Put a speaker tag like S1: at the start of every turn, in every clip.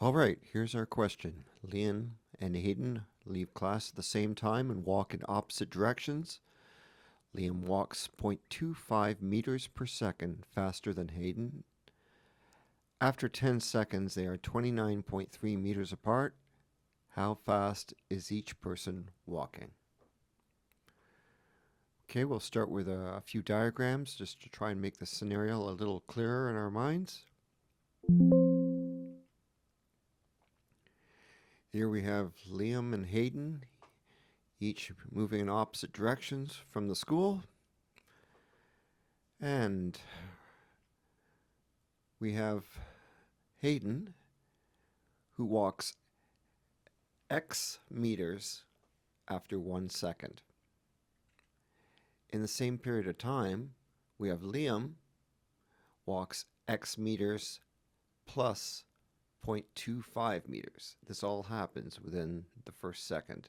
S1: All right, here's our question. Liam and Hayden leave class at the same time and walk in opposite directions. Liam walks 0.25 meters per second faster than Hayden. After 10 seconds, they are 29.3 meters apart. How fast is each person walking? Okay, we'll start with a few diagrams just to try and make the scenario a little clearer in our minds. Here we have Liam and Hayden, each moving in opposite directions from the school. And we have Hayden, who walks X meters after 1 second. In the same period of time, we have Liam walks X meters plus 0.25 meters. This all happens within the first second.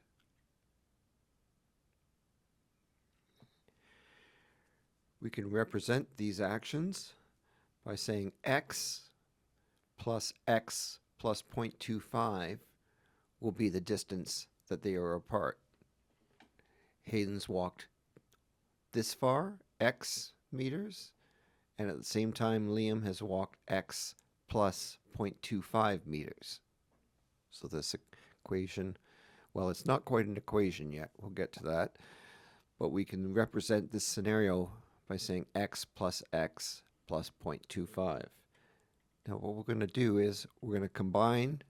S1: We can represent these actions by saying X plus 0.25 will be the distance that they are apart. Hayden's walked this far, X meters, and at the same time Liam has walked X plus 0.25 meters. So this equation, well, it's not quite an equation yet. We'll get to that. But we can represent this scenario by saying X plus 0.25. Now what we're going to do is we're going to combine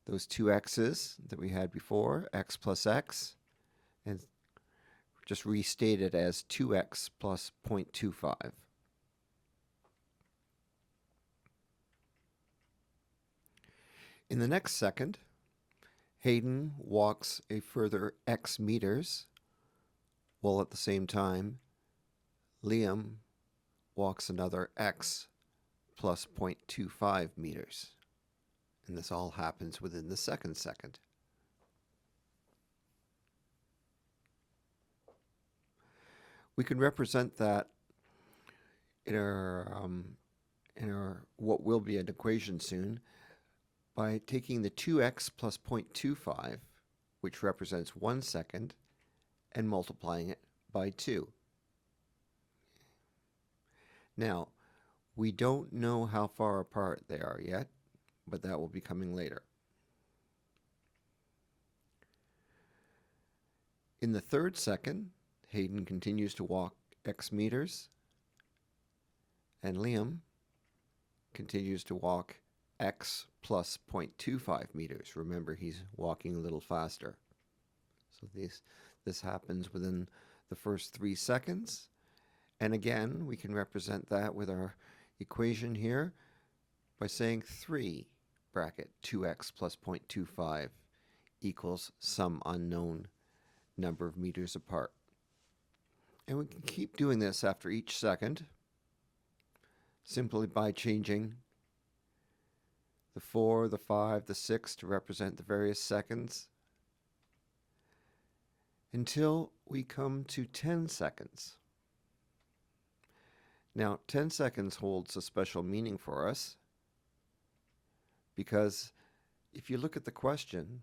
S1: those two x's that we had before, x plus x, and just restate it as 2x plus 0.25. In the next second, Hayden walks a further x meters, while at the same time, Liam walks another x plus 0.25 meters. And this all happens within the second. We can represent that in our what will be an equation soon by taking the 2x plus 0.25, which represents 1 second, and multiplying it by 2. Now, we don't know how far apart they are yet, but that will be coming later. In the third second, Hayden continues to walk x meters, and Liam continues to walk x plus 0.25 meters. Remember, he's walking a little faster. So this happens within the first 3 seconds. And again, we can represent that with our equation here by saying 3 bracket 2x plus 0.25 equals some unknown number of meters apart. And we can keep doing this after each second simply by changing the 4, the 5, the 6 to represent the various seconds until we come to 10 seconds. Now, 10 seconds holds a special meaning for us because if you look at the question,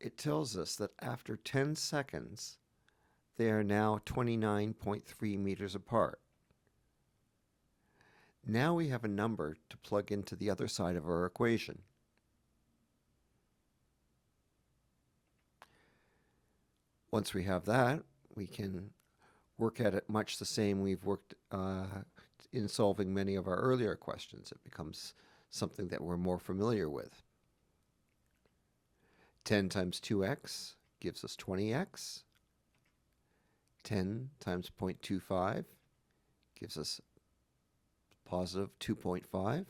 S1: it tells us that after 10 seconds, they are now 29.3 meters apart. Now we have a number to plug into the other side of our equation. Once we have that, we can work at it much the same we've worked in solving many of our earlier questions. It becomes something that we're more familiar with. 10 times 2x gives us 20x. 10 times 0.25 gives us positive 2.5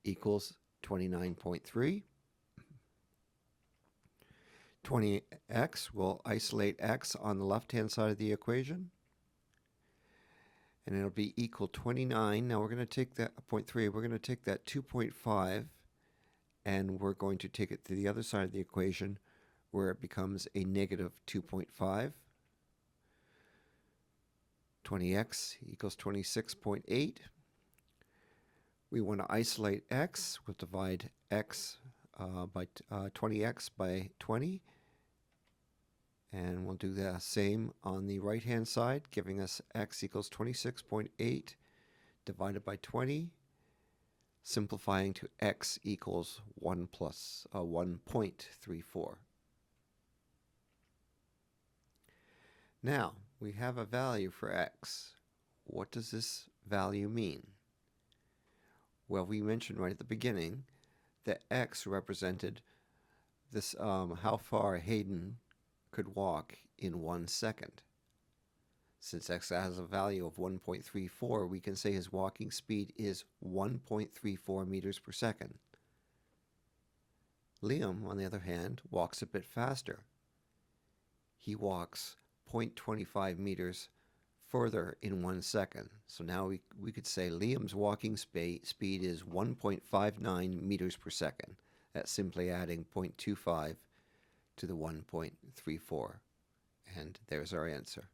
S1: equals 29.3. 20x will isolate x on the left-hand side of the equation, and it'll be equal 29. Now we're going to take that 0.3, we're going to take that 2.5, and we're going to take it to the other side of the equation where it becomes a negative 2.5. 20x equals 26.8. We want to isolate x. We'll divide x by 20x by 20. And we'll do the same on the right-hand side, giving us x equals 26.8 divided by 20, simplifying to x equals 1.34. Now, we have a value for x. What does this value mean? Well, we mentioned right at the beginning that x represented this how far Hayden could walk in 1 second. Since x has a value of 1.34, we can say his walking speed is 1.34 meters per second. Liam, on the other hand, walks a bit faster. He walks 0.25 meters further in 1 second. So now we could say Liam's walking speed is 1.59 meters per second. That's simply adding 0.25 to the 1.34. And there's our answer.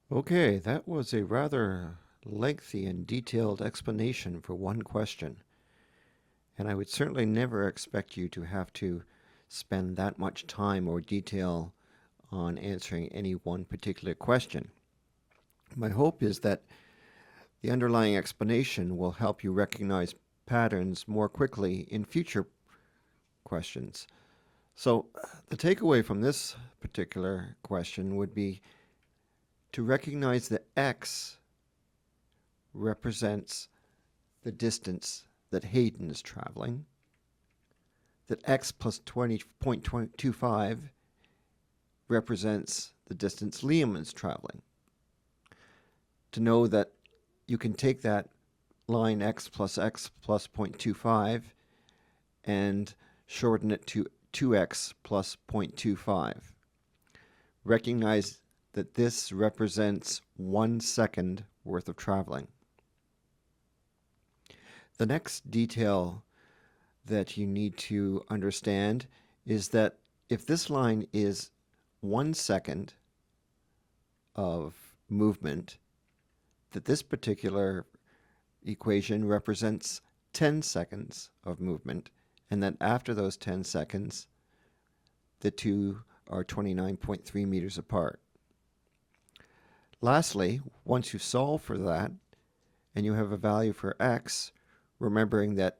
S1: Okay, that was a rather lengthy and detailed explanation for one question. And I would certainly never expect you to have to spend that much time or detail on answering any one particular question. My hope is that the underlying explanation will help you recognize patterns more quickly in future questions. So the takeaway from this particular question would be to recognize that x represents the distance that Hayden is traveling, that x plus 20.25 represents the distance Liam is traveling. To know that you can take that line x plus 0.25 and shorten it to 2x plus 0.25. Recognize that this represents 1 second worth of traveling. The next detail that you need to understand is that if this line is 1 second of movement, that this particular equation represents 10 seconds of movement, and that after those 10 seconds, the two are 29.3 meters apart. Lastly, once you solve for that, and you have a value for x, remembering that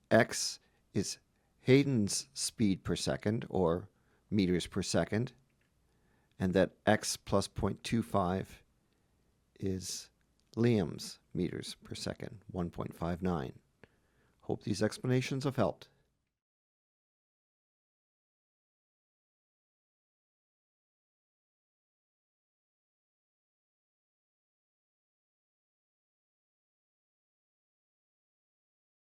S1: x is Hayden's speed per second, or meters per second, and that x plus 0.25 is Liam's meters per second, 1.59. Hope these explanations have helped.